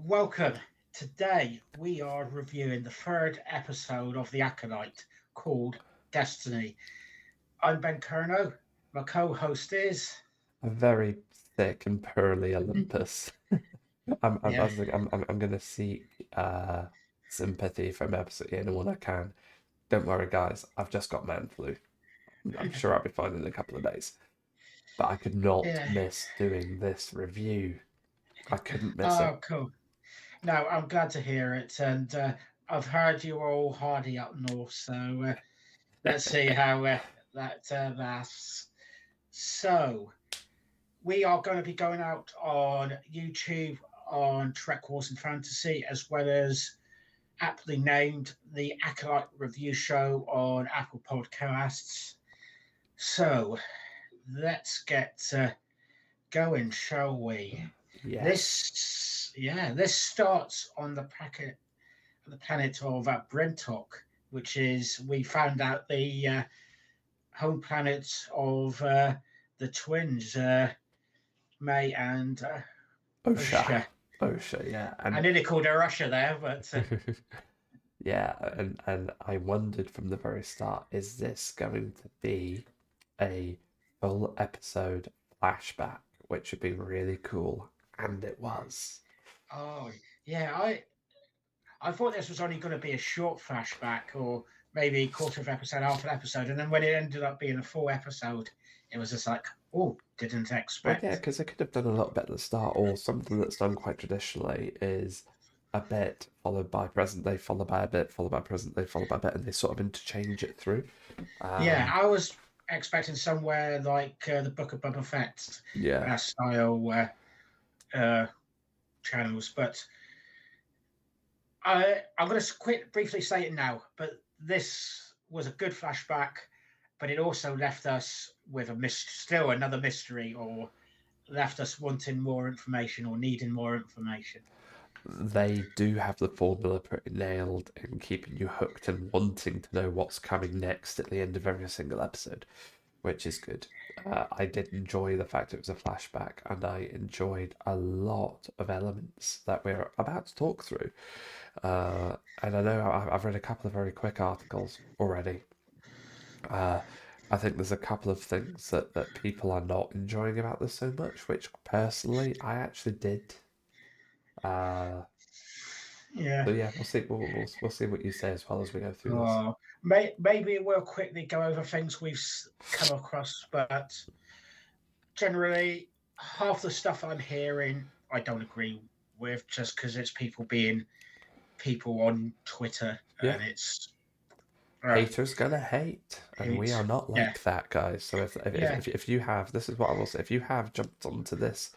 Welcome. Today we are reviewing the third episode of The Acolyte called Destiny. I'm Ben Kerno. My co host is. A very thick and pearly Olympus. I Yeah, was like, I'm gonna seek sympathy from absolutely anyone I can. Don't worry, guys. I've just got man flu. I'm sure I'll be fine in a couple of days. But I could not yeah. miss doing this review. I couldn't miss it. Oh, cool. No, I'm glad to hear it. And I've heard you are all hardy up north. So let's see how that lasts. So we are going to be going out on YouTube on Trek Wars and Fantasy, as well as aptly named the Acolyte Review Show on Apple Podcasts. So let's get going, shall we? Yes. This starts on the planet of Brentok, which is we found out the home planet of the twins, May and OSHA. Osha. OSHA, yeah. I And nearly called her Russia there, but yeah, and I wondered from the very start, is this going to be a full episode flashback, which would be really cool? And it was. oh yeah, I thought this was only going to be a short flashback or maybe a quarter of episode, half an episode, and then when it ended up being a full episode, it was just like, oh, didn't Well, yeah, expect. because they could have done a little bit at the start, or something that's done quite traditionally is a bit followed by present day, followed by a bit, followed by present day, followed by a bit, and they sort of interchange it through. Yeah, Um, I was expecting somewhere like the Book of Boba Fett yeah, style uh, channels, but I'm going to quit briefly say it now. But this was a good flashback, but it also left us with still another mystery, or left us wanting more information or needing more information. they do have the formula pretty nailed in keeping you hooked and wanting to know what's coming next at the end of every single episode, which is good. I did enjoy the fact it was a flashback, and I enjoyed a lot of elements that we're about to talk through. And I know I've read a couple of very quick articles already. Uh, I think there's a couple of things that people are not enjoying about this so much, which personally I actually did. Uh, Yeah. so yeah, we'll see. We'll see what you say as well as we go through this. Maybe we'll quickly go over things we've come across, but generally, half the stuff I'm hearing, I don't agree with, just because it's people being people on Twitter, Yeah, and it's haters gonna hate, and we hate. are not Yeah, like that, guys. So yeah, if you have, this is what I will say. If you have jumped onto this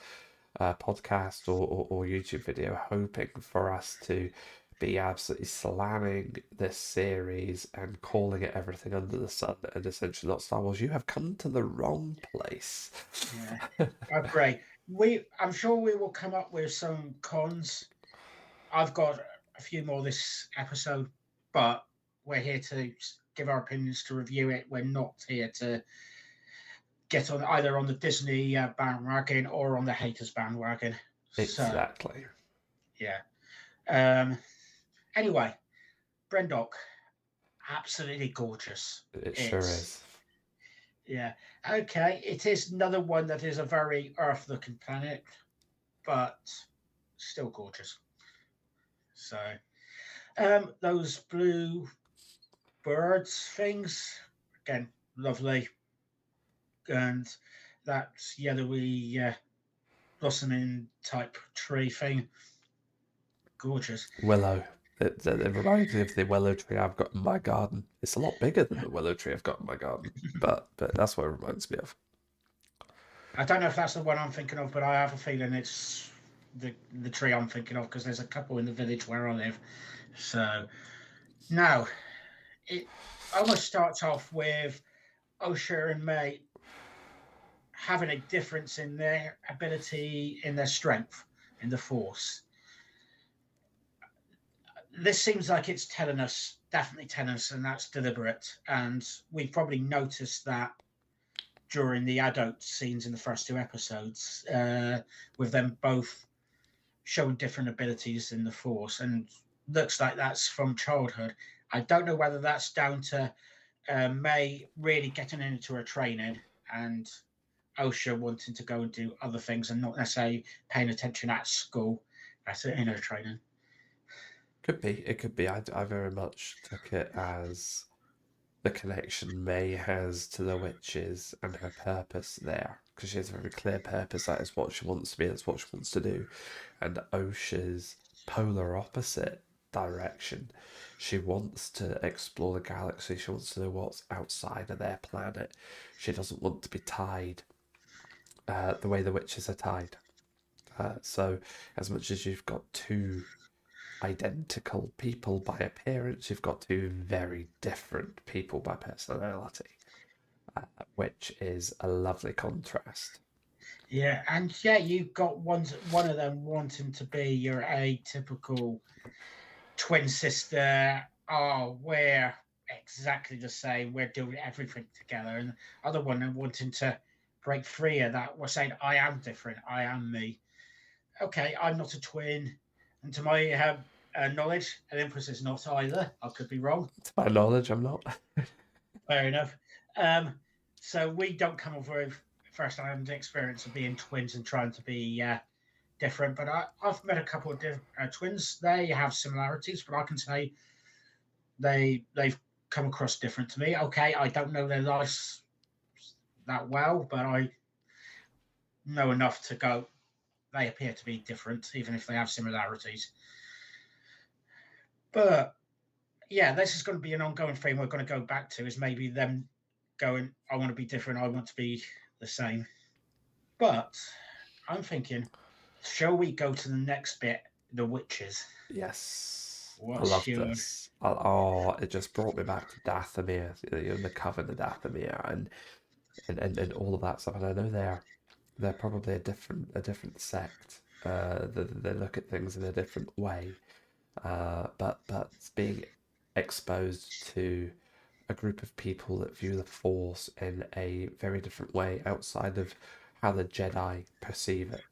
podcast or YouTube video hoping for us to be absolutely slamming this series and calling it everything under the sun and essentially not Star Wars, you have come to the wrong place. yeah. I agree. I'm sure we will come up with some cons. I've got a few more this episode, but we're here to give our opinions, to review it. We're not here to get on either on the Disney bandwagon or on the haters bandwagon. So Exactly. yeah. Um, anyway, Brendok, absolutely gorgeous. It sure It's is. yeah. Okay, it is another one that is a very Earth-looking planet, but still gorgeous. So those blue birds things again, lovely, and that yellowy blossoming type tree thing, gorgeous. Willow. It reminds me of the willow tree I've got in my garden. It's a lot bigger than the willow tree I've got in my garden, but that's what it reminds me of. I don't know if that's the one I'm thinking of, but I have a feeling it's the tree I'm thinking of because there's a couple in the village where I live. So now it almost starts off with Osher and May having a difference in their ability, in their strength, in the force. This seems like it's telling us, definitely telling us, and that's deliberate. And we've probably noticed that during the adult scenes in the first two episodes, with them both showing different abilities in the Force, and looks like that's from childhood. I don't know whether that's down to May really getting into her training and Osha wanting to go and do other things and not necessarily paying attention at school. That's it in her training. Could be. It could be. I very much took it as the connection May has to the witches and her purpose there, because she has a very clear purpose. That is what she wants to be. That's what she wants to do. And Osha's polar opposite direction. She wants to explore the galaxy. She wants to know what's outside of their planet. She doesn't want to be tied the way the witches are tied. So, as much as you've got two identical people by appearance, you've got two very different people by personality, which is a lovely contrast. Yeah, and yeah, you've got one of them wanting to be your atypical twin sister. Oh, we're exactly the same. We're doing everything together, and other one wanting to break free of that. We're saying, "I am different. I am me." Okay, I'm not a twin, and to my knowledge, an Empress is not either. I could be wrong. To my knowledge, I'm not. Fair enough. Um, so we don't come up with first-hand experience of being twins and trying to be different. But I've met a couple of twins. They have similarities, but I can say they've come across different to me. Okay, I don't know their lives that well, but I know enough to go. They appear to be different, even if they have similarities. But yeah, this is going to be an ongoing thing we're going to go back to. Is maybe them going, I want to be different. I want to be the same. But I'm thinking, shall we go to the next bit, the witches? Yes, I What's love your this. Oh, it just brought me back to Dathomir, the Coven of Dathomir, and all of that stuff. And I know they're probably a different sect. They look at things in a different way. But being exposed to a group of people that view the Force in a very different way outside of how the Jedi perceive it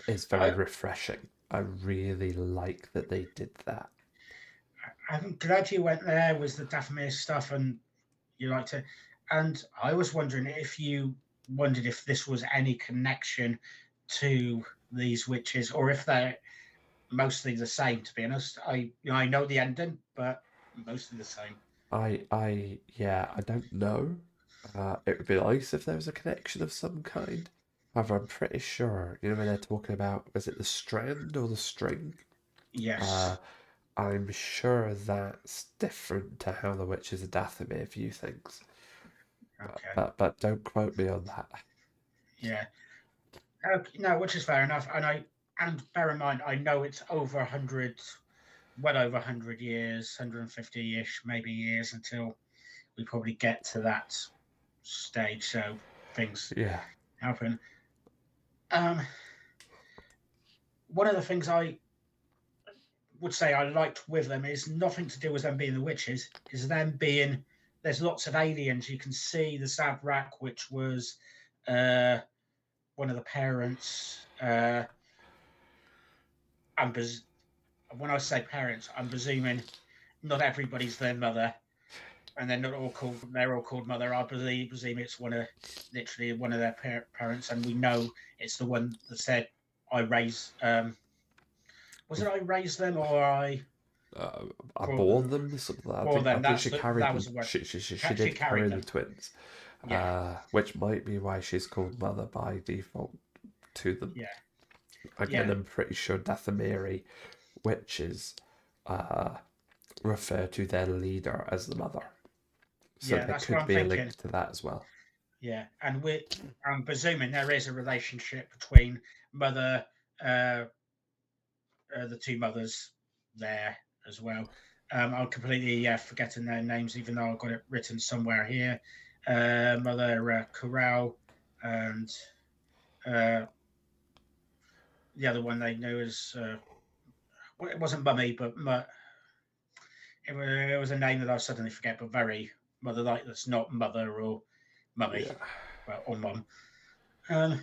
is very I, refreshing. I really like that they did that. I'm glad you went there with the Dathomir stuff and you liked it. And I was wondering if you wondered if this was any connection to these witches or if they're mostly the same, to be honest. I know the ending, but mostly the same. Yeah, I don't know. It would be nice if there was a connection of some kind. However, I'm pretty sure, when they're talking about, is it the strand or the string? Uh, Yes. I'm sure that's different to how the witches of Dathomir view things. But, Okay. but but don't quote me on that. Yeah. Okay, no, which is fair enough. And bear in mind, I know it's over 100, well over 100 years, 150-ish, maybe years until we probably get to that stage. So things Yeah, happen. Um, one of the things I would say I liked with them is nothing to do with them being the witches, is them being there's lots of aliens. You can see the Zabrak, which was uh, one of the parents. I'm when I say parents, I'm presuming not everybody's their mother, and they're not all called. They're all called mother. I presume it's literally one of their parents, and we know it's the one that said, "I raised." Was it I raised them or I uh, I brought bore them. Something like that. brought I them? think she carried That was them. the word. She She did carried carry the them. twins, Yeah, which might be why she's called mother by default to them. yeah, Again, yeah, I'm pretty sure Dathomiri witches uh, refer to their leader as the mother, so yeah. there That's what could I'm be a thinking. link to that as well. Yeah, and I'm presuming there is a relationship between mother, uh, the two mothers there as well. I'm completely forgetting their names, even though I've got it written somewhere here. Mother Corral and uh, the other one they knew as well, it wasn't Mummy, but it was a name that I suddenly forget, but very mother like that's not mother or mummy, Yeah, well, or mum. Um,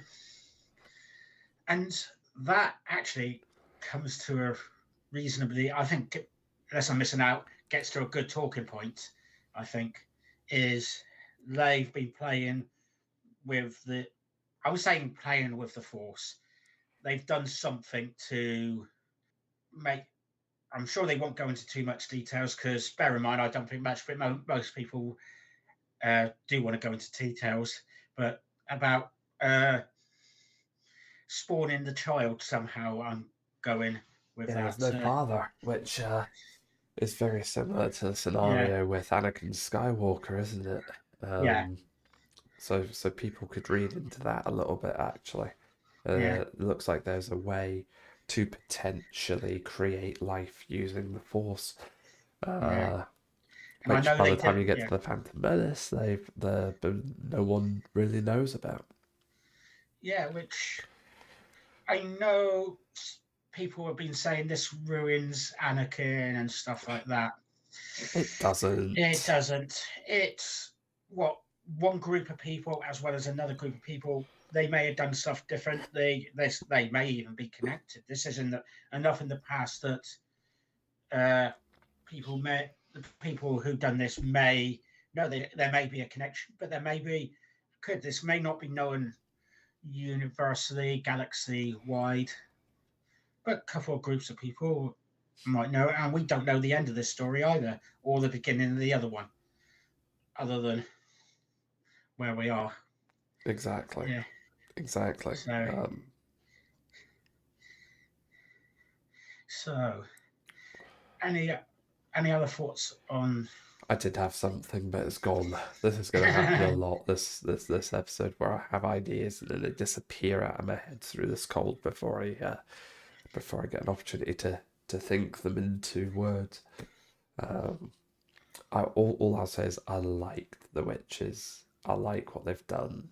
and that actually. comes to a reasonably, I think, unless I'm missing out, gets to a good talking point. I think is they've been playing with the. I was saying playing with the force. They've done something to make. I'm sure they won't go into too much details because bear in mind, I don't think much, but most people do want to go into details. But about spawning the child somehow, I'm going with Yeah, there's that. no father, which is very similar to the Yeah, scenario with Anakin Skywalker, isn't it? yeah, So people could read into that a little bit actually. yeah, It looks like there's a way to potentially create life using the Force. yeah. Uh, And I which know by they the time did. you get to Yeah, the Phantom Menace, no one really knows about. yeah. Which I know people have been saying this ruins Anakin and stuff like that. It It doesn't. doesn't. It's what one group of people as well as another group of people. They may have done stuff different. They may even be connected. This isn't enough in the past that uh, the people who've done this may no there may be a connection, but there may be could this may not be known universally galaxy wide, but a couple of groups of people might know it, and we don't know the end of this story either, or the beginning of the other one, other than where we are. Exactly. Yeah. Exactly. So so any any other thoughts on? I did have something, but it's gone. This is going to happen a lot. This episode where I have ideas and then they disappear out of my head through this cold before I get an opportunity to think them into words. Um, all I'll say is I liked the witches. I like what they've done.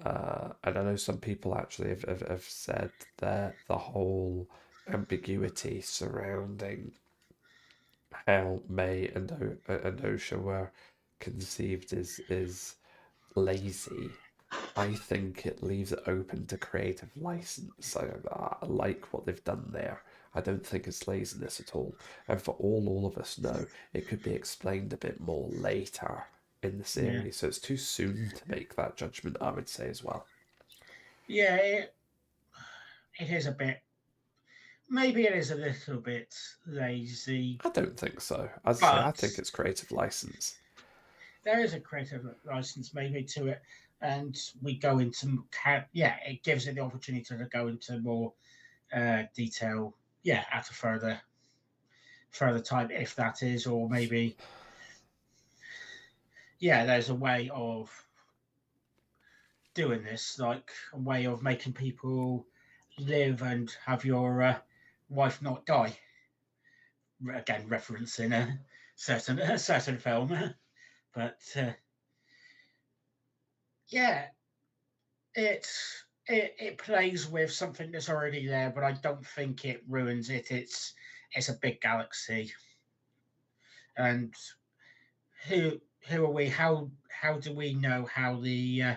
And I know some people actually have said that the whole ambiguity surrounding how May and Osha were conceived is lazy. I think it leaves it open to creative license. I like what they've done there. I don't think it's laziness at all. And for all of us know, it could be explained a bit more later in the Yeah, series. So it's too soon to make that judgment, I would say as well. yeah, it is a bit, maybe it is a little bit lazy, I don't think so. As I say, I but think it's creative license. there is a creative license maybe to it, and we go into yeah, it gives it the opportunity to go into more detail, yeah, at a further time if that is, or maybe yeah, there's a way of doing this, like a way of making people live and have your wife not die. Again, referencing a certain film, but yeah, it plays with something that's already there, but I don't think it ruins it. It's a big galaxy, and who are we? How do we know how the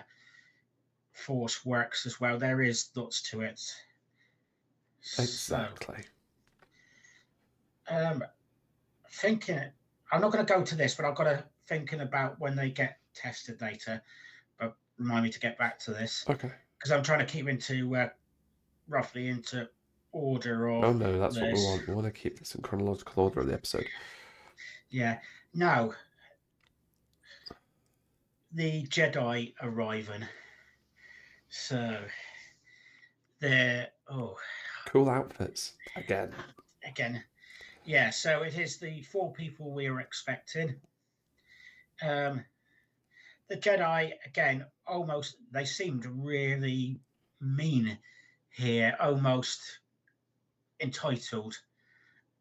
force works as well? There is lots to it. So, Exactly. um, thinking, I'm not going to go to this, but I've got to thinking about when they get tested later. But remind me to get back to this Okay. because I'm trying to keep into roughly into order Oh of no, that's what we this. want. We want to keep this in chronological order of the episode. Yeah. Now the Jedi arriving. So they're Cool outfits again. again, yeah. So it is the four people we were expecting. Um, the Jedi again, almost they seemed really mean here, almost entitled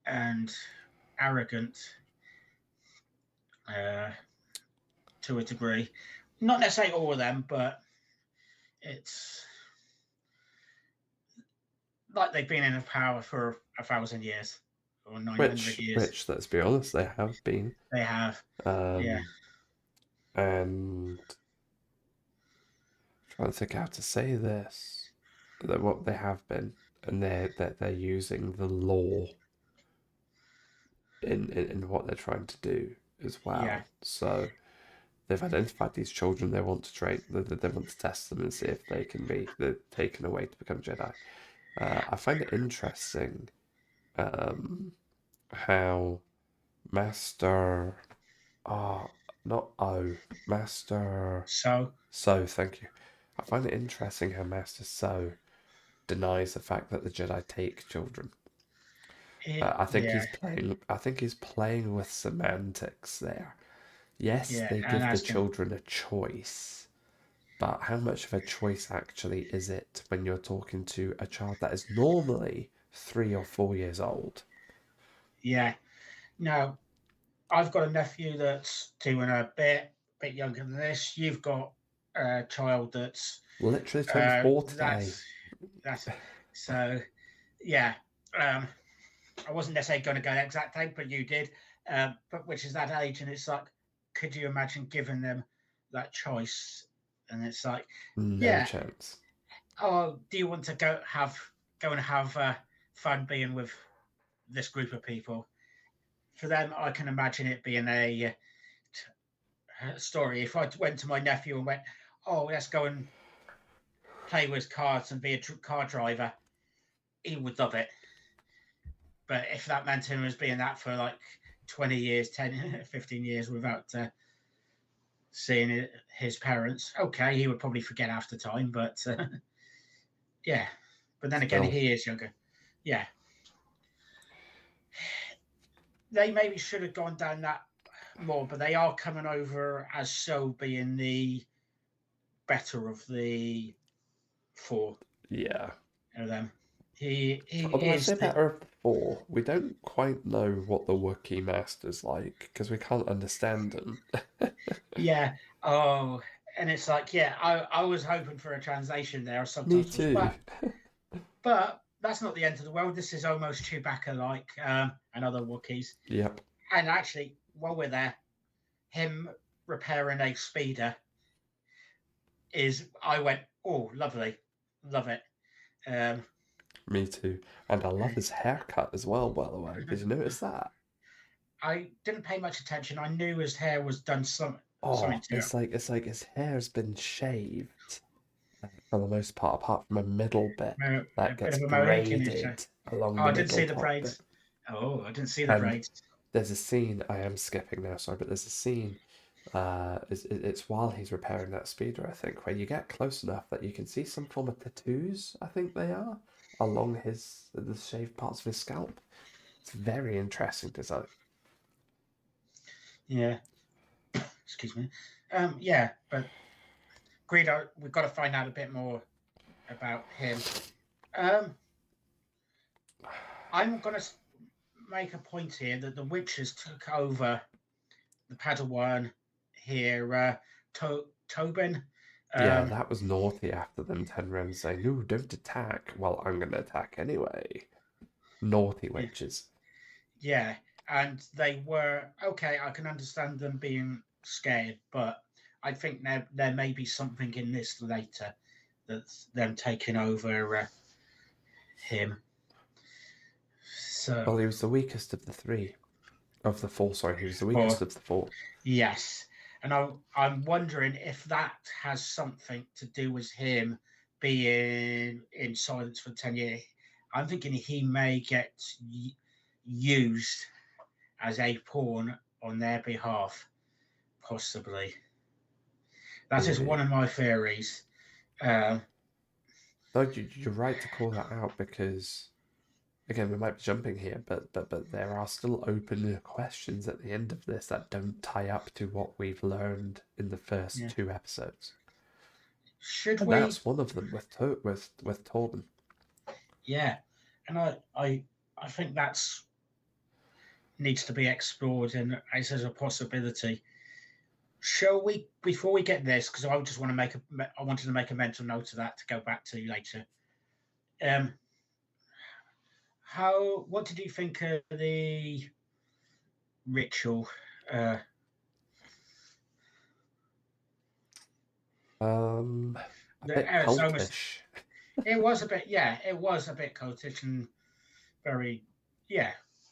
and arrogant uh, to a degree. Not necessarily all of them, but it's like they've been in power for 1,000 years or 900 years. Which, let's be honest, they have been. They have, yeah, Um, and trying to think how to say this. That what they have been. and they're using the law in what they're trying to do as Yeah, well. So they've identified these children. They want to train. They want to test them and see if they can be taken away to become Jedi. I find it interesting how Master, oh, not O, Master so So. Thank you. I find it interesting how Master So denies the fact that the Jedi take children. I think yeah, he's playing. I think he's playing with semantics there. Yes, yeah, they and give the asking, children a choice, but how much of a choice actually is it when you're talking to a child that is normally 3 or 4 years old? yeah. Now, I've got a nephew that's doing a bit younger than this. You've got a child Literally turned four today. that's that's so yeah. Um, I wasn't necessarily going to go that exact age, but you did. But which is that age, and it's like, could you imagine giving them that choice? And it's like, No yeah, chance. oh, do you want to go and have fun being with this group of people? For them, I can imagine it being a story. If I went to my nephew and went, "Oh, let's go and play with cars and be a car driver," he would love it. But if that meant him as being that for like 20 years, 10, 15 years without seeing his parents, okay, he would probably forget after time. But yeah, but then again, Still, he is younger. Yeah, they maybe should have gone down that more, but they are coming over as so being the better of the four yeah. of them. He Although I is say the better of four, we don't quite know what the Wookiee Master's like because we can't understand him. yeah. Oh, and it's like yeah, I was hoping for a translation there or Me subtitles, too. but that's not the end of the world. This is almost Chewbacca like and other Wookiees. Yep, And actually, while we're there, him repairing a speeder is I went, oh, lovely, love it. Um, me too. And I love his haircut as well, by the way. Did you notice that? I didn't pay much attention. I knew his hair was done something Oh, to it. it's like his hair's been shaved for the most part, apart from a middle bit A that bit gets of a Mohican is. braided along Oh, the I didn't middle see the top bit. braids. Oh, I didn't see the And braids. there's a scene, I am skipping now, sorry, but there's a scene, it's while he's repairing that speeder, I think, where you get close enough that you can see some form of tattoos, I think they are, along the shaved parts of his scalp. It's very interesting design. Yeah, excuse me. Yeah, but Greedo, we've got to find out a bit more about him. Um, I'm going to make a point here that the witches took over the Padawan here, Tobin. Yeah, Um, that was naughty after them 10 rounds saying, no, don't attack. Well, I'm going to attack anyway. Naughty yeah, witches. yeah, and they were okay. I can understand them being scared, but I think there may be something in this later that's them taking over him. Well, So, he was the weakest of the three. Of the four, sorry, he was the weakest or of the four. yes, and I'm wondering if that has something to do with him being in silence for 10 years. I'm thinking he may get used as a pawn on their behalf, possibly. That is one Really. of my theories. Um, No, you're right to call that out because, again, we might be jumping here, but there are still open questions at the end of this that don't tie up to what we've learned in the first yeah. two episodes. Should And we? that's one of them with Torben. Yeah, and I think that's needs to be explored and as a possibility. Shall we, before we get this, because I just want to I wanted to make a mental note of that to go back to later. Um, what did you think of the ritual? Uh, Um, a the bit it's almost cultish. it was a bit, yeah, it was a bit cultish and very, yeah,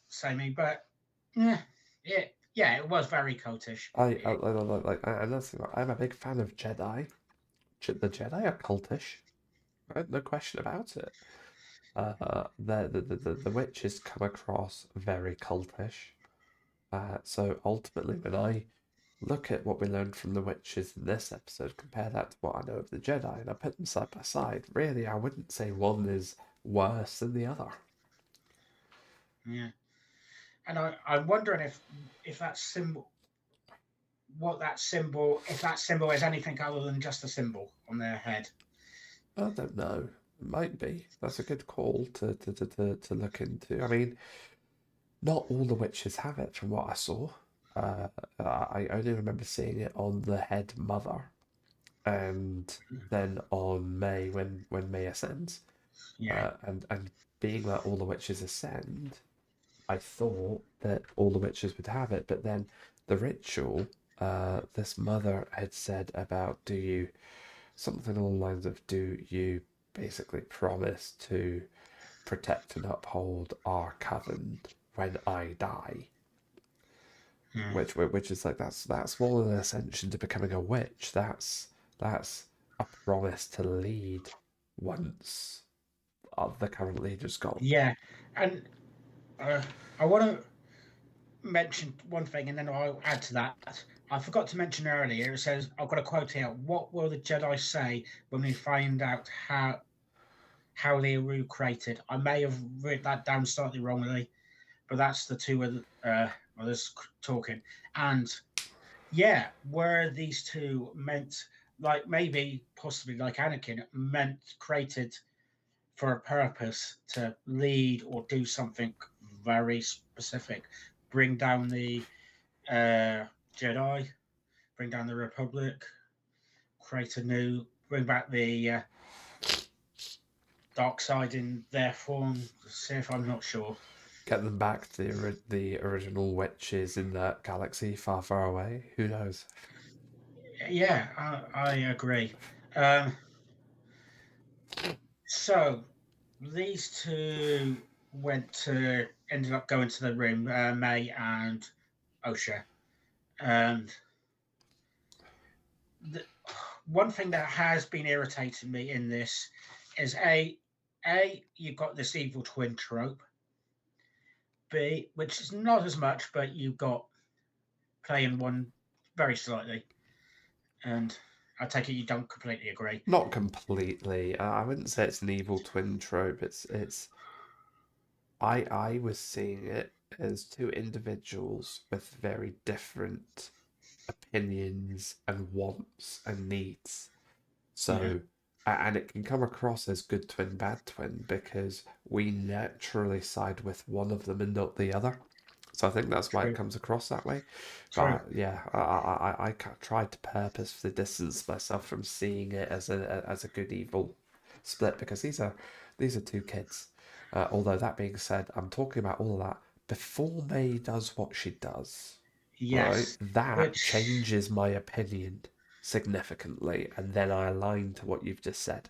samey, but yeah, it was very cultish. And that's the thing, I'm a big fan of Jedi. The Jedi are cultish, right? No question about it. The witches come across very cultish. So ultimately, when I look at what we learned from the witches in this episode, compare that to what I know of the Jedi, and I put them side by side, really, I wouldn't say one is worse than the other. Yeah, and I'm wondering if that symbol, if that symbol is anything other than just a symbol on their head. I don't know. It might be. That's a good call to look into. I mean, not all the witches have it from what I saw. Uh, I only remember seeing it on the head mother and then on May when May ascends. Yeah, And being that all the witches ascend, I thought that all the witches would have it, but then the ritual, this mother had said about do you something along the lines of do you basically promise to protect and uphold our covenant when I die, yeah, which is like that's more than an ascension to becoming a witch. That's a promise to lead once the current leader's gone. yeah. And uh, I want to mention one thing, and then I'll add to that. I forgot to mention earlier. It says I've got a quote here. What will the Jedi say when we find out how the Eru created? I may have written that down slightly wrongly, but that's the two others talking. And yeah, were these two meant, like maybe possibly like Anakin, meant created for a purpose to lead or do something very specific, bring down the Jedi, bring down the Republic, create a new, bring back the dark side in their form. See if I'm not sure. Get them back to the original witches in that galaxy far, far away. Who knows? Yeah, I agree. Um, so these two ended up going to the room, May and Osha. And the, one thing that has been irritating me in this is you've got this evil twin trope. B, which is not as much, but you've got playing one very slightly. And I take it you don't completely agree. Not completely. I wouldn't say it's an evil twin trope. It's. I was seeing it as two individuals with very different opinions and wants and needs. Yeah, So, and it can come across as good twin, bad twin because we naturally side with one of them and not the other. So I think that's why it true, comes across that way. true. But yeah, I tried to purposefully distance myself from seeing it as a good evil split because these are two kids. Although that being said, I'm talking about all of that before May does what she does. Right? Yes, That which changes my opinion significantly, and then I align to what you've just said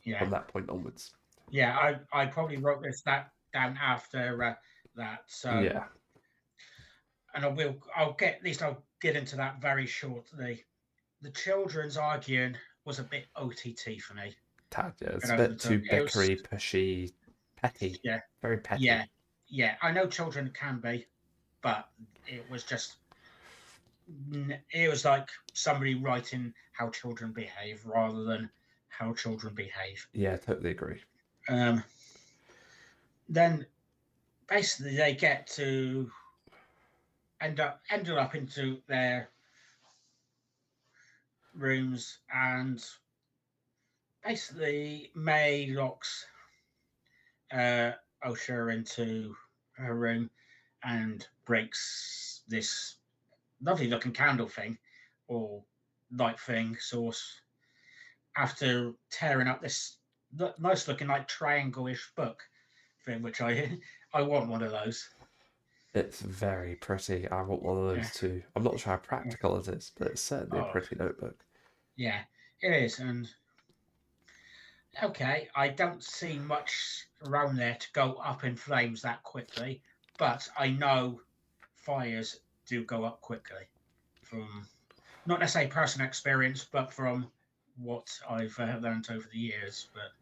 yeah, from that point onwards. yeah. I probably wrote this that down after that. So, Yeah, and I'll get into that very shortly. The children's arguing was a bit OTT for me tad, yeah, it's and a over the bit too top. It was, bickery, pushy, petty, yeah, very yeah, petty. yeah. I know children can be, but it was just it was like somebody writing how children behave rather than how children behave. Yeah, totally agree. Um, then basically they get to ended up into their rooms, and basically May locks uh, Osha into her room and breaks this lovely looking candle thing or light thing source after tearing up this nice looking like triangle-ish book thing, which I want one of those. It's very pretty. I want one of Yeah. those too. I'm not sure how practical it is, but it's certainly a Oh, pretty notebook. yeah, it is, and Okay, I don't see much around there to go up in flames that quickly, but I know fires do go up quickly from not necessarily personal experience, but from what I've learned over the years. But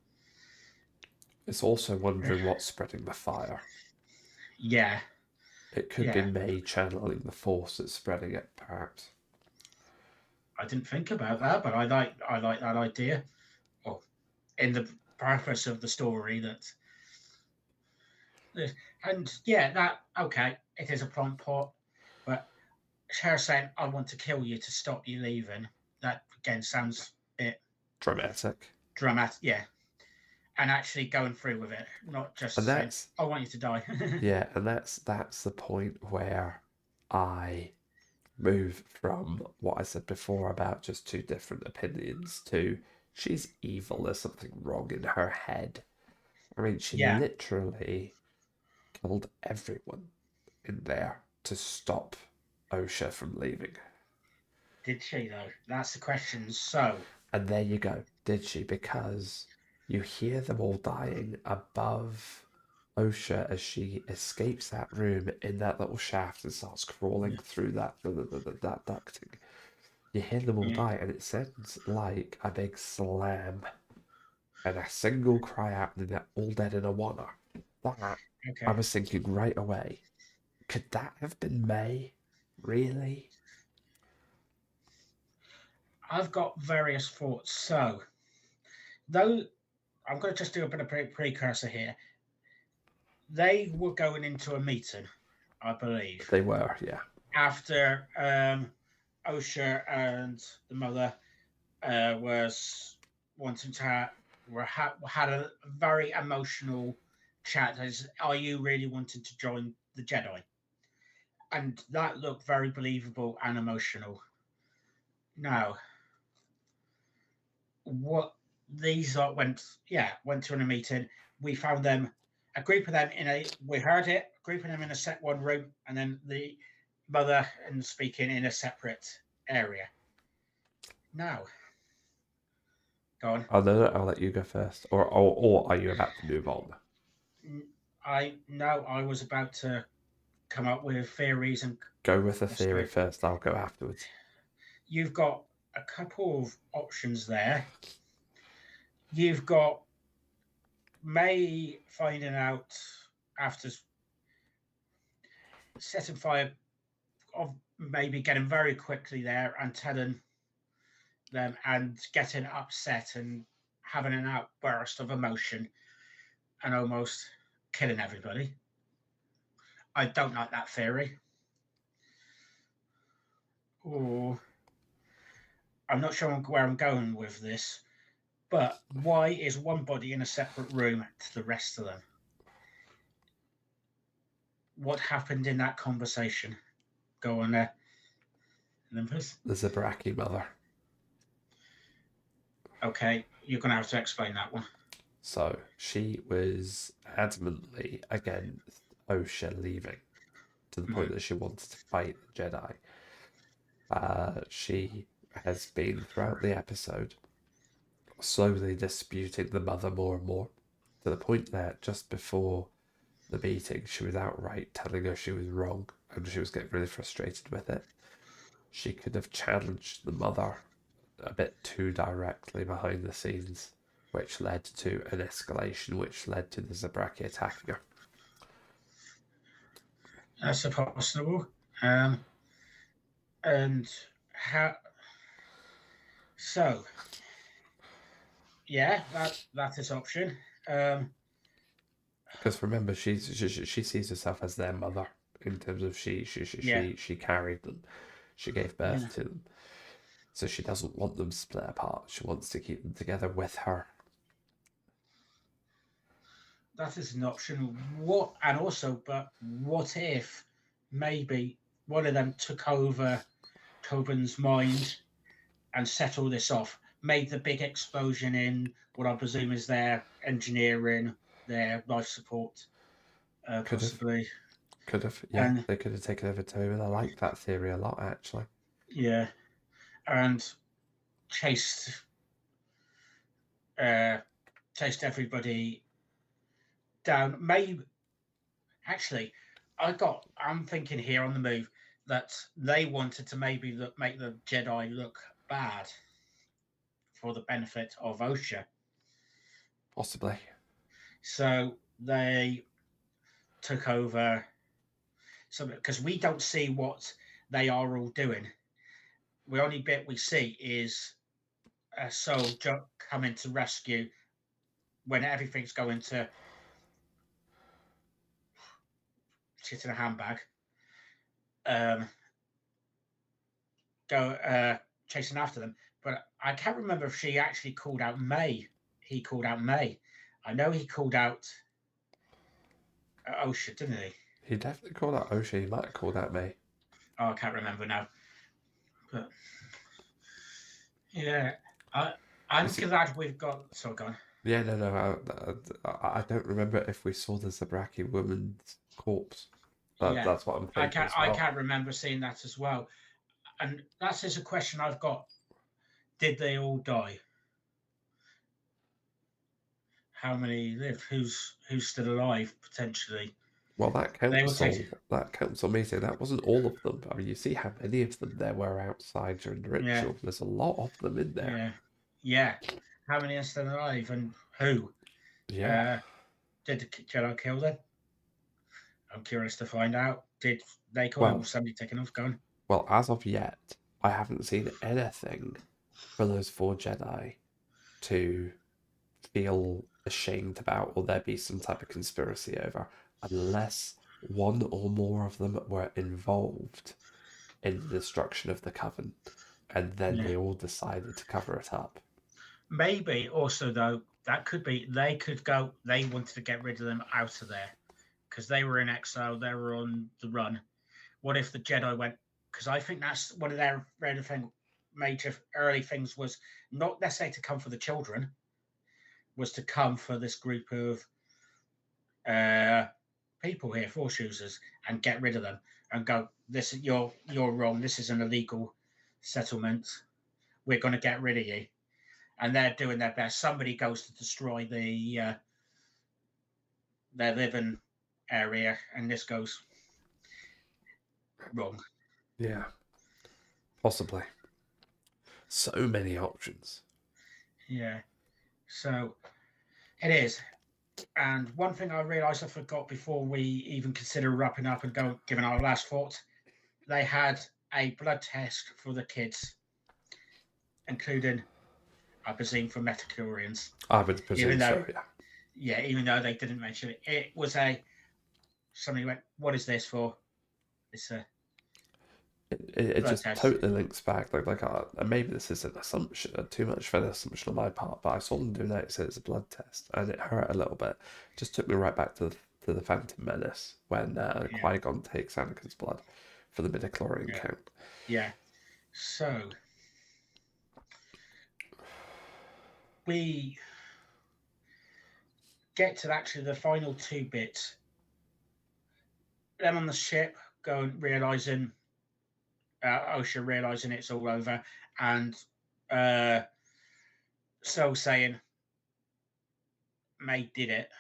It's also wondering what's spreading the fire. yeah, It could be yeah, May channeling the force that's spreading it, perhaps. I didn't think about that, but I like that idea. Well, in the purpose of the story that, and yeah, that okay, it is a plot pot, but her saying, "I want to kill you to stop you leaving." That again sounds a bit Dramatic. dramatic. Yeah, and actually going through with it, not And just saying, that's "I want you to die." yeah, and that's the point where I move from what I said before about just two different opinions to she's evil, there's something wrong in her head. I mean, she Yeah, literally killed everyone in there to stop Osha from leaving. did she though? That's the question. So And there you go. Did she? Because you hear them all dying above Osha as she escapes that room in that little shaft and starts crawling through that ducting. You hear them all yeah, die, and it sounds like a big slam and a single cry out, and they're all dead in a oneer. That I okay. was thinking right away. Could that have been May? Really? I've got various thoughts. So though I'm going to just do a bit of precursor here. They were going into a meeting, I believe, They were, yeah. after Osha and the mother was wanting to had a very emotional chat. As are you really wanting to join the Jedi? And that looked very believable and emotional. Now, what these are went to in a meeting. We found them, a group of them in a we heard it, a group of them in a set one room, and then the mother and speaking in a separate area. Now, go on. Oh, no, no, I'll let you go first. Or are you about to move on? I know I was about to come up with theories and Go with the theory also first, I'll go afterwards. you've got a couple of options there. You've got May finding out after setting fire of maybe getting very quickly there and telling them and getting upset and having an outburst of emotion and almost killing everybody. I don't like that theory. Or I'm not sure where I'm going with this, but why is one body in a separate room to the rest of them? What happened in that conversation? Go on there, Olympus. The Zabraki mother. Okay, you're going to have to explain that one. So she was adamantly against Osha leaving to the point Mm, that she wanted to fight the Jedi. She has been throughout the episode slowly disputing the mother more and more to the point that just before the meeting, she was outright telling her she was wrong and she was getting really frustrated with it. She could have challenged the mother a bit too directly behind the scenes, which led to an escalation, which led to the Zabraki attacking her. that's possible. Um, and how? So, yeah, that is option. Um, Because remember, she sees herself as their mother in terms of yeah, she carried them, she gave birth yeah, to them, so she doesn't want them split apart. She wants to keep them together with her. that is an option. What and also, but what if maybe one of them took over Tobin's mind and set all this off, made the big explosion in what I presume is their engineering, their life support, Could have, possibly, could have, yeah, and they could have taken over Toby. I like that theory a lot, actually. yeah, and chased. Uh, chased everybody down. Maybe actually, I'm thinking here on the move that they wanted to maybe make the Jedi look bad for the benefit of Osha. Possibly. So they took over some because we don't see what they are all doing. The only bit we see is a soldier coming to rescue when everything's going to shit in a handbag. Um, go chasing after them. But I can't remember if she actually called out May. He called out May. I know he called out Osha, didn't he? He definitely called out O'Shea. He might have called out me. Oh, I can't remember now. But yeah, I, You I'm see, glad we've got. So gone. yeah, no. I don't remember if we saw the Zabraki woman's corpse. Yeah, That's what I'm thinking as I well. can't remember seeing that as well. And that's just a question I've got. Did they all die? How many live? Who's still alive potentially? Well, They will take. that council meeting, that wasn't all of them. I mean, you see how many of them there were outside during the Yeah, ritual. There's a lot of them in there. yeah, yeah. How many are still alive and who? Yeah. Uh, did the Jedi kill them? I'm curious to find out. Did they kill them? Well, Was somebody taken off gun? well, as of yet, I haven't seen anything for those four Jedi to feel ashamed about or there be some type of conspiracy over, unless one or more of them were involved in the destruction of the coven, and then Yeah. they all decided to cover it up. Maybe also though that could be they could go. They wanted to get rid of them out of there because they were in exile. They were on the run. What if the Jedi went? Because I think that's one of their major early things was not necessarily to come for the children, was to come for this group of uh, people here, force users, and get rid of them and go. This you're wrong. This is an illegal settlement. We're going to get rid of you, and they're doing their best. Somebody goes to destroy their living area, and this goes wrong. Yeah, possibly. So many options. Yeah, so it is. And one thing I realised I forgot before we even consider wrapping up and giving our last thoughts, they had a blood test for the kids, including, I presume, for metachlorians. I would Even presume though, so, yeah. yeah, even though they didn't mention it, it was a somebody went, "What is this for?" It's a It blood just test. totally links back. And maybe this is an assumption, too much for an assumption on my part, but I saw them do that. So it's a blood test, and it hurt a little bit. Just took me right back to the Phantom Menace when Yeah, Qui-Gon takes Anakin's blood for the midichlorian yeah, count. yeah. So we get to actually the final two bits. Them on the ship, going realizing Osha realizing it's all over, and uh, so saying May did it.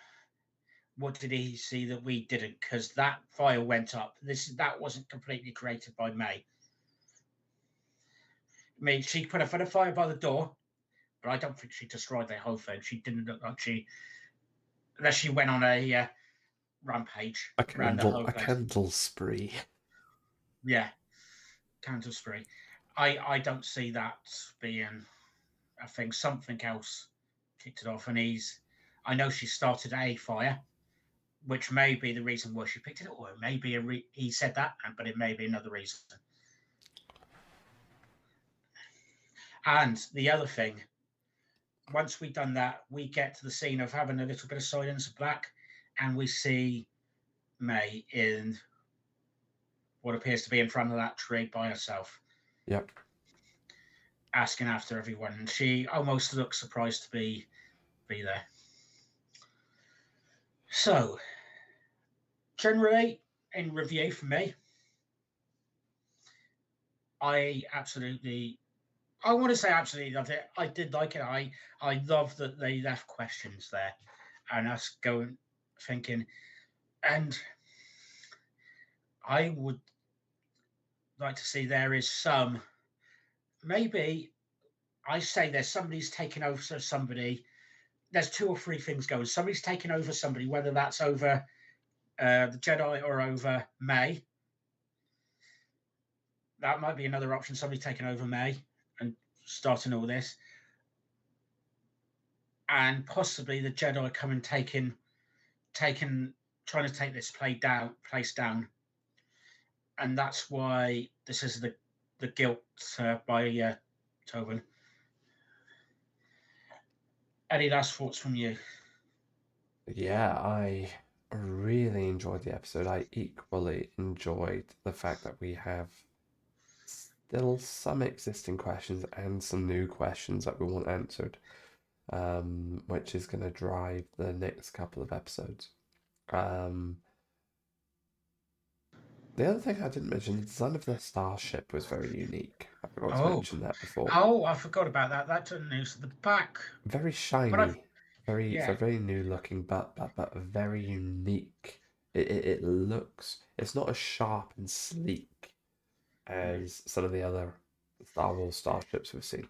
What did he see that we didn't? Because that fire went up. That wasn't completely created by May. I mean, she put a fire by the door, but I don't think she destroyed the whole thing. She didn't look like unless she went on a rampage around the whole A place. candle spree. Yeah, candle spree. I don't see that being a thing. Something else kicked it off, and I know she started a fire, which may be the reason why she picked it, or it may be he said that, but it may be another reason. And the other thing, once we've done that, we get to the scene of having a little bit of silence of black, and we see May in what appears to be in front of that tree by herself, Yep. asking after everyone. And she almost looks surprised to be there. So, generally, in review for me, I absolutely I want to say absolutely loved it. I did like it. I love that they left questions there, and us going thinking. And I would like to see there is some maybe I say there's somebody's taken over somebody. There's two or three things going. Somebody's taken over somebody, whether that's over the Jedi or over May. That might be another option. Somebody taking over May and starting all this, and possibly the Jedi coming taking trying to take this place down, and that's why this is the guilt by Tobin. Any last thoughts from you? Yeah, I really enjoyed the episode. I equally enjoyed the fact that we have still some existing questions and some new questions that we want answered, which is going to drive the next couple of episodes. Um, the other thing I didn't mention, the design of the starship was very unique. I forgot to Oh, mention that before. oh, I forgot about that. That's a news at the back. Very But I, shiny, very yeah, very new looking, but very unique. It looks. It's not as sharp and sleek yeah, as some of the other Star Wars starships we've seen,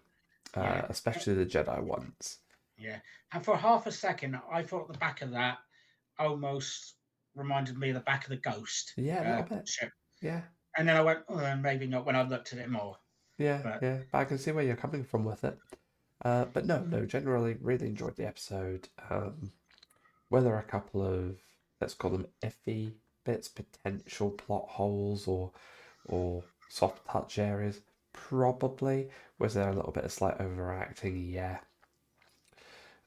yeah, especially the Jedi ones. yeah. And for half a second, I thought the back of that almost reminded me of the back of the Ghost Yeah, a little bit. ship. Yeah, And then I went, oh, maybe not when I looked at it more. yeah, But yeah. But I can see where you're coming from with it. But no, no. Generally, really enjoyed the episode. Were there a couple of, let's call them iffy bits, potential plot holes or soft touch areas? Probably. Was there a little bit of slight overacting? Yeah.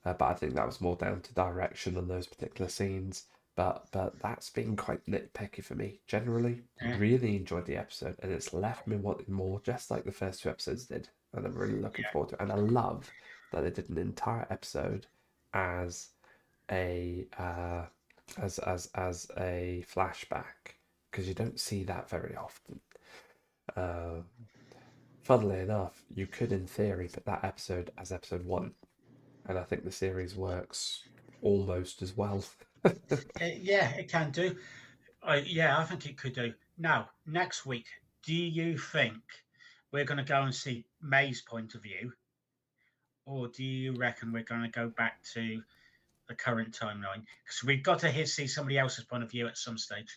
But I think that was more down to direction on those particular scenes. But that's been quite nitpicky for me. Generally, yeah, really enjoyed the episode, and it's left me wanting more, just like the first two episodes did. And I'm really looking yeah, forward to it. And I love that they did an entire episode as a as a flashback, because you don't see that very often. Uh, Funnily enough, you could, in theory, put that episode as episode one, and I think the series works almost as well. yeah. It can do. Yeah, I think it could do. Now, next week, do you think we're going to go and see May's point of view, or do you reckon we're going to go back to the current timeline? Because we've got to see somebody else's point of view at some stage.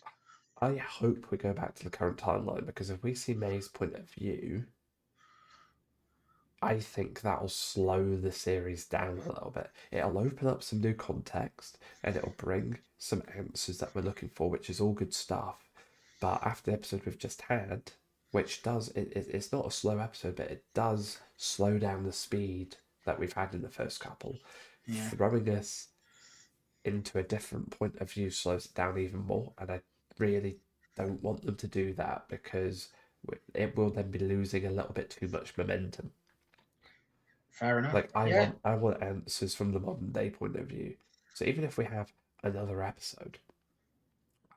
I hope we go back to the current timeline, because if we see May's point of view, I think that'll slow the series down a little bit. It'll open up some new context and it'll bring some answers that we're looking for, which is all good stuff. But after the episode we've just had, which does, it's not a slow episode, but it does slow down the speed that we've had in the first couple. Yeah, Throwing us into a different point of view slows it down even more. And I really don't want them to do that, because it will then be losing a little bit too much momentum. fair enough. Like I Yeah, want I want answers from the modern day point of view. So even if we have another episode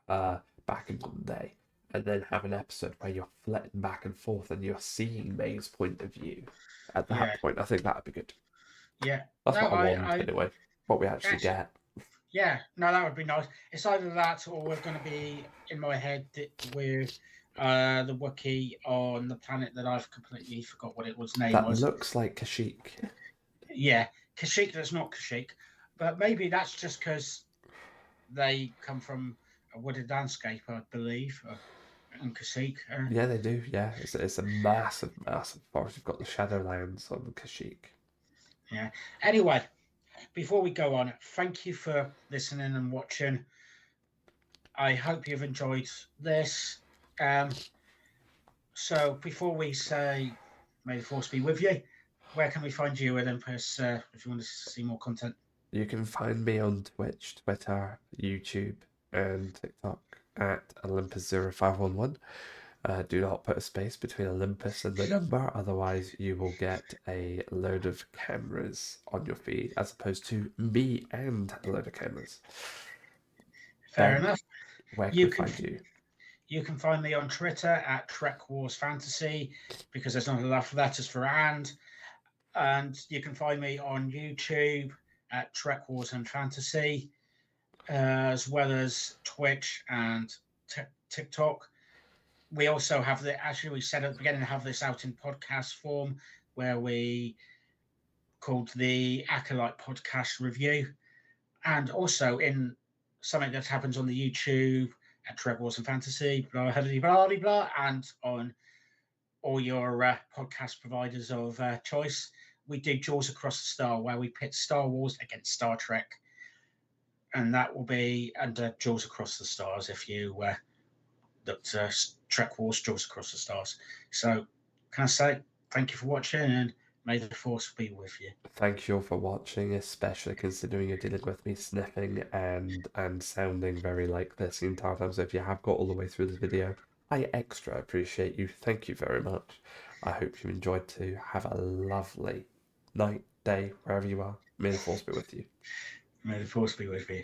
uh back in modern day, and then have an episode where you're flitting back and forth and you're seeing May's point of view, at that yeah, point I think that'd be good. yeah. That's No, what I want I anyway. What we actually actually, get. yeah, no, that would be nice. It's either that or we're going to be in my head with the Wookiee on the planet that I've completely forgot what it was name That was. looks like Kashyyyk. Yeah, Kashyyyk. That's not Kashyyyk, but maybe that's just because they come from a wooded landscape, I believe, in Kashyyyk. Yeah, they do. Yeah, it's a massive, massive forest. You've got the Shadowlands on Kashyyyk. Yeah. Anyway, before we go on, thank you for listening and watching. I hope you've enjoyed this. Um, so before we say, may the force be with you, where can we find you, Olympus, if you want to see more content? You can find me on Twitch, Twitter, YouTube, and TikTok at Olympus0511. Do not put a space between Olympus and the number, otherwise, you will get a load of cameras on your feed, as opposed to me and a load of cameras. Fair Ben, enough. where can You we can find you? You can find me on Twitter at Trek Wars Fantasy because there's not enough letters for and you can find me on YouTube at Trek Wars and Fantasy, as well as Twitch and TikTok. We also have actually we said at the beginning, have this out in podcast form where we called the Acolyte podcast review, and also in something that happens on the YouTube at Trek Wars and Fantasy, blah blah blah blah, and on all your podcast providers of choice. We did Jaws Across the Star, where we pit Star Wars against Star Trek, and that will be under Jaws Across the Stars if you looked Trek Wars Jaws Across the Stars. So, can I say thank you for watching, and may the Force be with you. Thank you all for watching, especially considering you're dealing with me sniffing and sounding very like this the entire time. So if you have got all the way through the video, I extra appreciate you. Thank you very much. I hope you enjoyed too. Have a lovely night, day, wherever you are. May the force be with you. May the Force be with you.